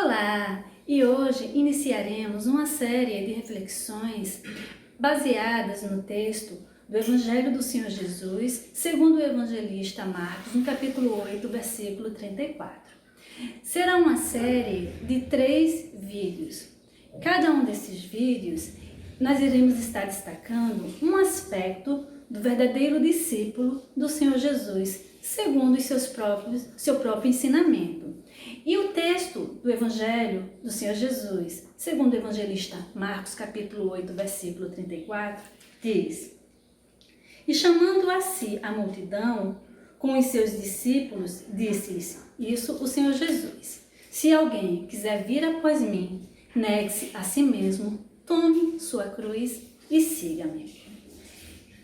Olá! E hoje iniciaremos uma série de reflexões baseadas no texto do Evangelho do Senhor Jesus, segundo o evangelista Marcos, no capítulo 8, versículo 34. Será uma série de 3 vídeos. Cada um desses vídeos nós iremos estar destacando um aspecto do verdadeiro discípulo do Senhor Jesus, segundo seu próprio ensinamento. E o texto do Evangelho do Senhor Jesus, segundo o evangelista Marcos, capítulo 8, versículo 34, diz: E chamando a si a multidão com os seus discípulos, disse-lhes, isso o Senhor Jesus: Se alguém quiser vir após mim, negue-se a si mesmo, tome sua cruz e siga-me.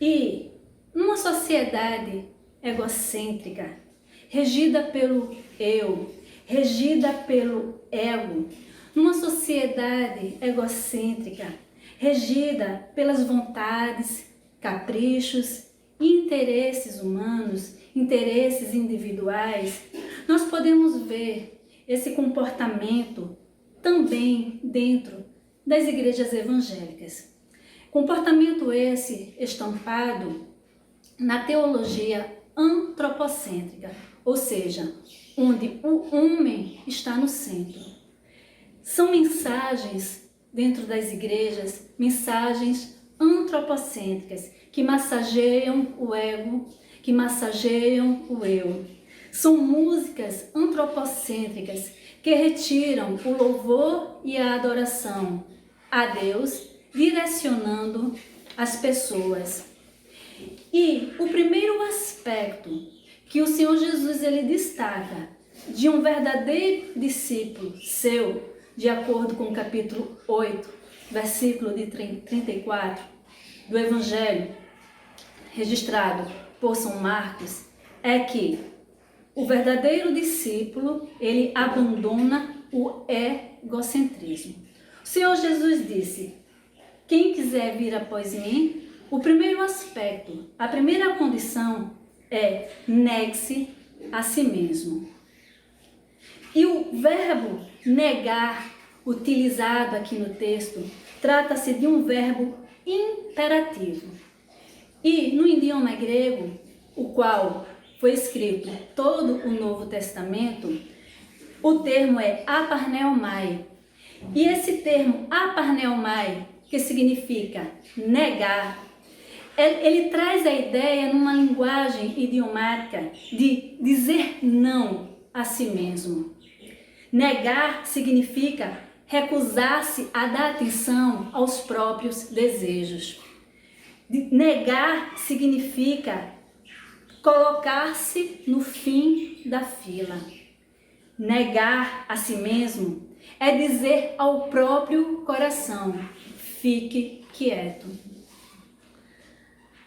E numa sociedade egocêntrica, regida pelo eu, regida pelo ego, numa sociedade egocêntrica, regida pelas vontades, caprichos e interesses humanos, interesses individuais, nós podemos ver esse comportamento também dentro das igrejas evangélicas. Comportamento esse estampado na teologia antropocêntrica, ou seja, onde o homem está no centro. São mensagens dentro das igrejas, mensagens antropocêntricas, que massageiam o ego, que massageiam o eu. São músicas antropocêntricas que retiram o louvor e a adoração a Deus, direcionando as pessoas. E o primeiro aspecto que o Senhor Jesus ele destaca de um verdadeiro discípulo seu, de acordo com o capítulo 8, versículo de 34 do Evangelho registrado por São Marcos, é que o verdadeiro discípulo ele abandona o egocentrismo. O Senhor Jesus disse: quem quiser vir após mim, o primeiro aspecto, a primeira condição é negue-se a si mesmo. E o verbo negar, utilizado aqui no texto, trata-se de um verbo imperativo. E no idioma grego, o qual foi escrito todo o Novo Testamento, o termo é aparneomai. E esse termo aparneomai, que significa negar, ele traz a ideia numa linguagem idiomática de dizer não a si mesmo. Negar significa recusar-se a dar atenção aos próprios desejos. Negar significa colocar-se no fim da fila. Negar a si mesmo é dizer ao próprio coração: fique quieto.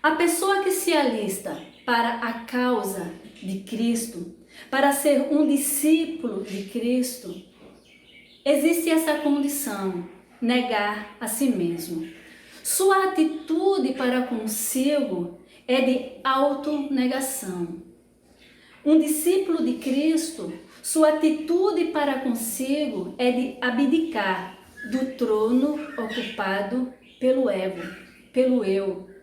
A pessoa que se alista para a causa de Cristo, para ser um discípulo de Cristo, existe essa condição, negar a si mesmo. Sua atitude para consigo é de autonegação. Um discípulo de Cristo, sua atitude para consigo é de abdicar do trono ocupado pelo ego, pelo eu.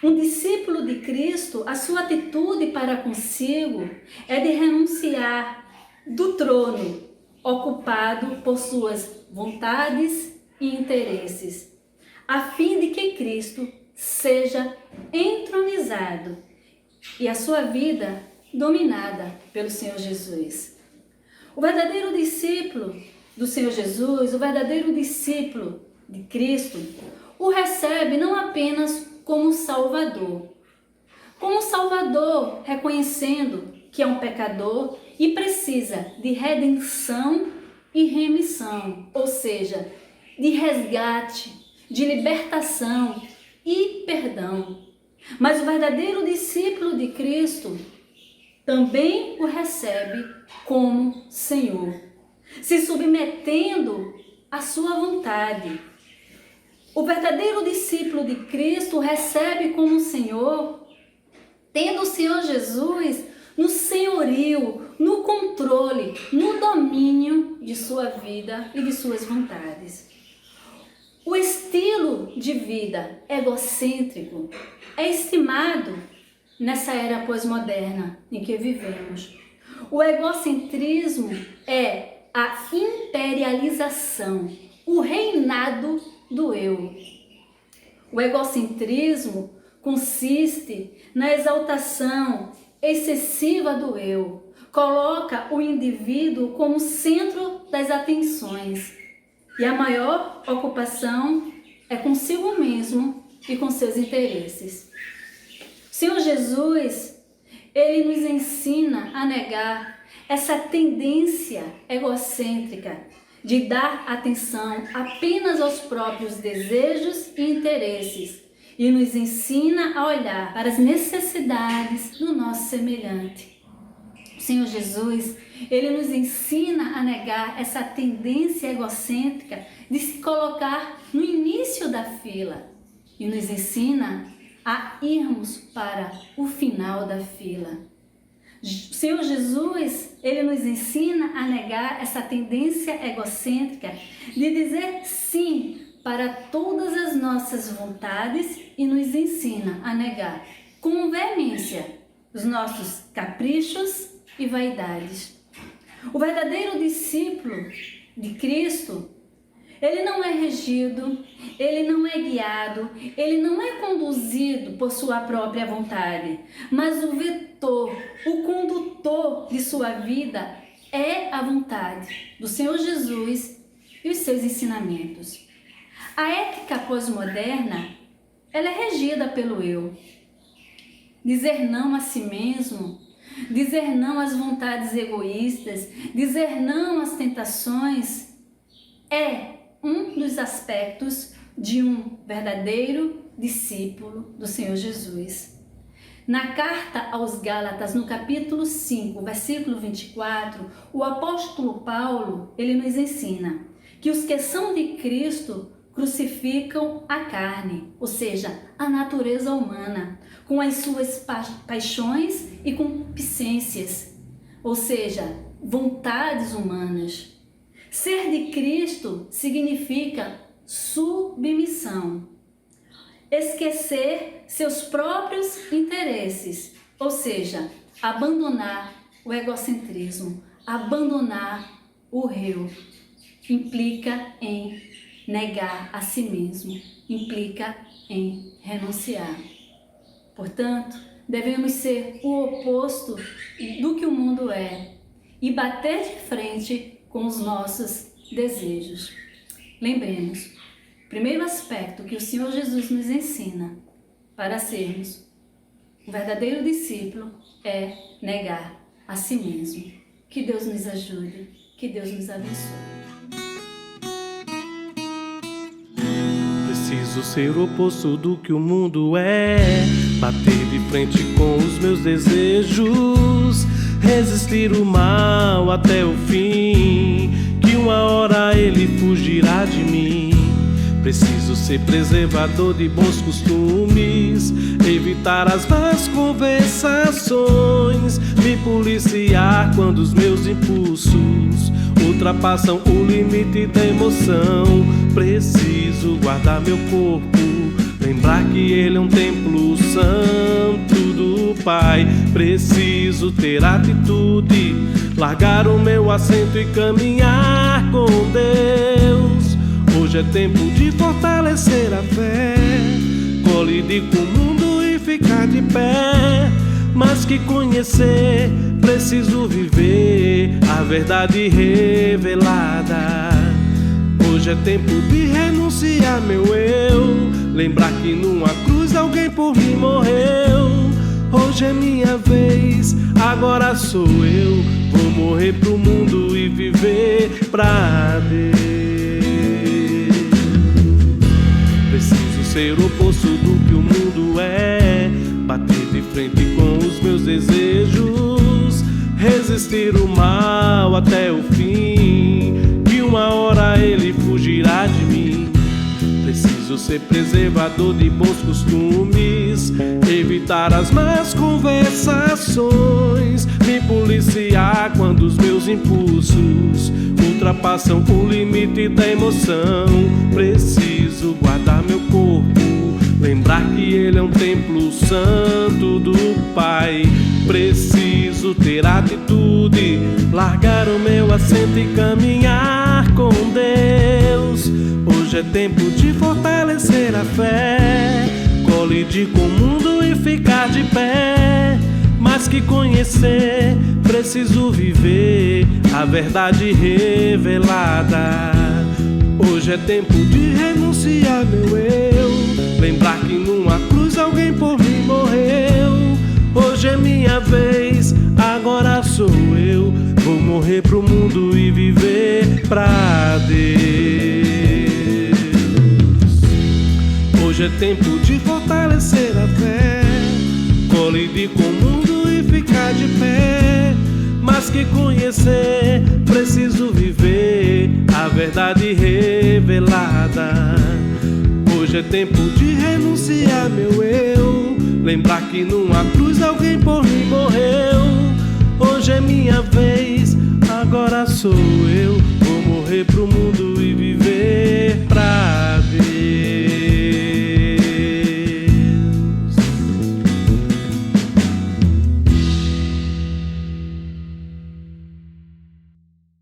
Um discípulo de Cristo, a sua atitude para consigo é de renunciar do trono ocupado por suas vontades e interesses, a fim de que Cristo seja entronizado e a sua vida dominada pelo Senhor Jesus. O verdadeiro discípulo do Senhor Jesus, o verdadeiro discípulo de Cristo, o recebe não apenas como Salvador, reconhecendo que é um pecador e precisa de redenção e remissão, ou seja, de resgate, de libertação e perdão. Mas o verdadeiro discípulo de Cristo também o recebe como Senhor, se submetendo à sua vontade. O verdadeiro discípulo de Cristo recebe como Senhor, tendo o Senhor Jesus no senhorio, no controle, no domínio de sua vida e de suas vontades. O estilo de vida egocêntrico é estimado nessa era pós-moderna em que vivemos. O egocentrismo é a imperialização, o reinado do eu. O egocentrismo consiste na exaltação excessiva do eu, coloca o indivíduo como centro das atenções e a maior ocupação é consigo mesmo e com seus interesses. O Senhor Jesus, Ele nos ensina a negar essa tendência egocêntrica de dar atenção apenas aos próprios desejos e interesses e nos ensina a olhar para as necessidades do nosso semelhante. O Senhor Jesus, Ele nos ensina a negar essa tendência egocêntrica de se colocar no início da fila e nos ensina a irmos para o final da fila. O Senhor Jesus, Ele nos ensina a negar essa tendência egocêntrica de dizer sim para todas as nossas vontades e nos ensina a negar com veemência os nossos caprichos e vaidades. O verdadeiro discípulo de Cristo, ele não é regido, ele não é guiado, ele não é conduzido por sua própria vontade, mas o vetor, o condutor de sua vida é a vontade do Senhor Jesus e os seus ensinamentos. A ética pós-moderna, ela é regida pelo eu. Dizer não a si mesmo, dizer não às vontades egoístas, dizer não às tentações é um dos aspectos de um verdadeiro discípulo do Senhor Jesus. Na carta aos Gálatas, no capítulo 5, versículo 24, o apóstolo Paulo, ele nos ensina que os que são de Cristo crucificam a carne, ou seja, a natureza humana, com as suas paixões e concupiscências, ou seja, vontades humanas. Ser de Cristo significa submissão, esquecer seus próprios interesses, ou seja, abandonar o egocentrismo, abandonar o eu. Implica em negar a si mesmo, implica em renunciar. Portanto, devemos ser o oposto do que o mundo é e bater de frente com os nossos desejos. Lembremos, o primeiro aspecto que o Senhor Jesus nos ensina para sermos um verdadeiro discípulo é negar a si mesmo. Que Deus nos ajude, que Deus nos abençoe. Preciso ser o oposto do que o mundo é, bater de frente com os meus desejos, resistir o mal até o fim, que uma hora ele fugirá de mim. Preciso ser preservador de bons costumes, evitar as más conversações, me policiar quando os meus impulsos ultrapassam o limite da emoção. Preciso guardar meu corpo, lembrar que ele é um templo santo do Pai. Preciso ter atitude, largar o meu assento e caminhar com Deus. Hoje é tempo de fortalecer a fé, colidir com o mundo e ficar de pé. Mas que conhecer, preciso viver a verdade revelada. Hoje é tempo de renunciar meu eu, lembrar que numa cruz alguém por mim morreu. Hoje é minha vez, agora sou eu, vou morrer pro mundo e viver pra Deus. Preciso ser o oposto do que o mundo é, bater de frente com os meus desejos, resistir o mal até o fim, que uma hora ele fugirá de mim. Preciso ser preservador de bons costumes, evitar as más conversações, me policiar quando os meus impulsos ultrapassam o limite da emoção. Preciso guardar meu corpo, lembrar que ele é um templo santo do Pai. Preciso ter atitude, largar o meu assento e caminhar com Deus. Hoje é tempo de fortalecer a fé, colidir com o mundo e ficar de pé. Mais que conhecer, preciso viver a verdade revelada. Hoje é tempo de renunciar meu eu, lembrar que numa cruz alguém por mim morreu. Hoje é minha vez, agora sou eu. Vou morrer pro mundo e viver pra Deus. Hoje é tempo de fortalecer a fé, colidir com o mundo e ficar de pé. Mais que conhecer, preciso viver a verdade revelada. Hoje é tempo de renunciar meu eu, lembrar que numa cruz alguém por mim morreu. Hoje é minha vez, agora sou eu. Vou morrer pro mundo